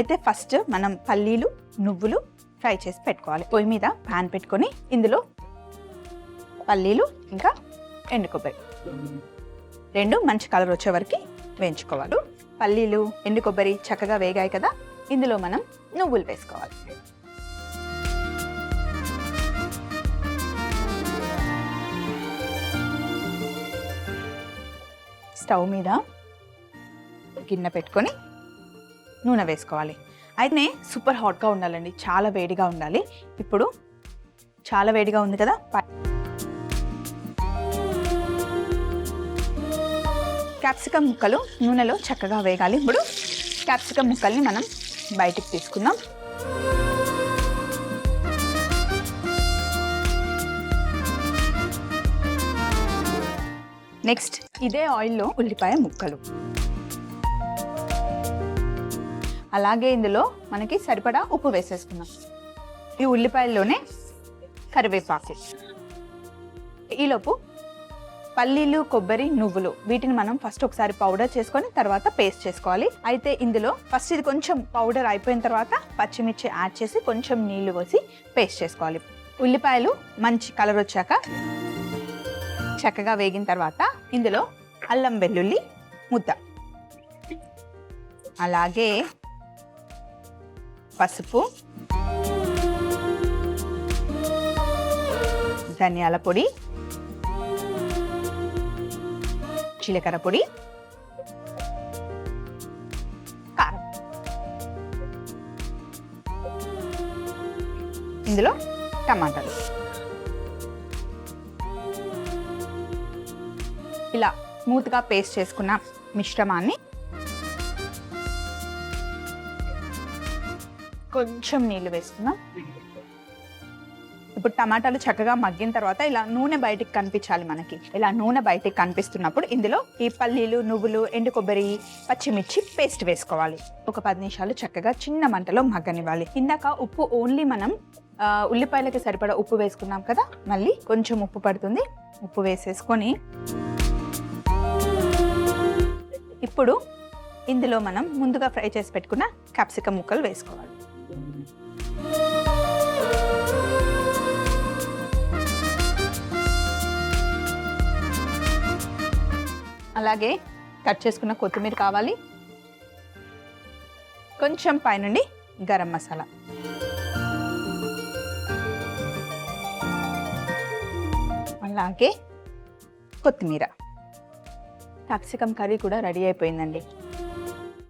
అయితే ఫస్ట్ మనం పల్లీలు నువ్వులు ఫ్రై చేసి పెట్టుకోవాలి. పొయ్యి మీద ప్యాన్ పెట్టుకొని ఇందులో పల్లీలు ఇంకా ఎండు కొబ్బరి రెండు మంచి కలర్ వచ్చే వరకు వేయించుకోవాలి. పల్లీలు ఎండు కొబ్బరి చక్కగా వేగాయి కదా, ఇందులో మనం నువ్వులు వేసుకోవాలి. స్టవ్ మీద గిన్నె పెట్టుకొని నూనె వేసుకోవాలి. అయితే సూపర్ హాట్గా ఉండాలండి, చాలా వేడిగా ఉండాలి. ఇప్పుడు చాలా వేడిగా ఉంది కదా, క్యాప్సికమ్ ముక్కలు నూనెలో చక్కగా వేగాలి. ఇప్పుడు క్యాప్సికమ్ ముక్కల్ని మనం బయటికి తీసుకుందాం. నెక్స్ట్ ఇదే ఆయిల్లో ఉల్లిపాయ ముక్కలు, అలాగే ఇందులో మనకి సరిపడా ఉప్పు వేసేసుకుందాం. ఈ ఉల్లిపాయల్లోనే కరివేపాకు. ఈలోపు పల్లీలు కొబ్బరి నువ్వులు వీటిని మనం ఫస్ట్ ఒకసారి పౌడర్ చేసుకొని తర్వాత పేస్ట్ చేసుకోవాలి. అయితే ఇందులో ఫస్ట్ ఇది కొంచెం పౌడర్ అయిపోయిన తర్వాత పచ్చిమిర్చి యాడ్ చేసి కొంచెం నీళ్లు పోసి పేస్ట్ చేసుకోవాలి. ఉల్లిపాయలు మంచి కలర్ వచ్చాక చక్కగా వేగిన తర్వాత ఇందులో అల్లం వెల్లుల్లి ముద్ద, అలాగే పసుపు, ధనియాల పొడి, జీలకర్ర పొడి, కారం, ఇందులో టమాటాలు. ఇలా స్మూత్గా పేస్ట్ చేసుకున్న మిశ్రమాన్ని కొంచెం నీళ్ళు వేసుకుందాం. ఇప్పుడు టమాటాలు చక్కగా మగ్గిన తర్వాత ఇలా నూనె బయటికి కనిపించాలి మనకి. ఇలా నూనె బయటికి కనిపిస్తున్నప్పుడు ఇందులో ఈ పల్లీలు నువ్వులు ఎండు కొబ్బరి పచ్చిమిర్చి పేస్ట్ వేసుకోవాలి. ఒక 10 నిమిషాలు చక్కగా చిన్న మంటలో మగ్గనివ్వాలి. ఇందాక ఉప్పు ఓన్లీ మనం ఉల్లిపాయలకి సరిపడా ఉప్పు వేసుకున్నాం కదా, మళ్ళీ కొంచెం ఉప్పు పడుతుంది. ఉప్పు వేసేసుకొని ఇప్పుడు ఇందులో మనం ముందుగా ఫ్రై చేసి పెట్టుకున్న క్యాప్సికమ్ ముక్కలు వేసుకోవాలి. అలాగే కట్ చేసుకున్న కొత్తిమీర కావాలి, కొంచెం పైనుండి గరం మసాలా, అలాగే కొత్తిమీర. క్యాప్సికమ్ కర్రీ కూడా రెడీ అయిపోయిందండి.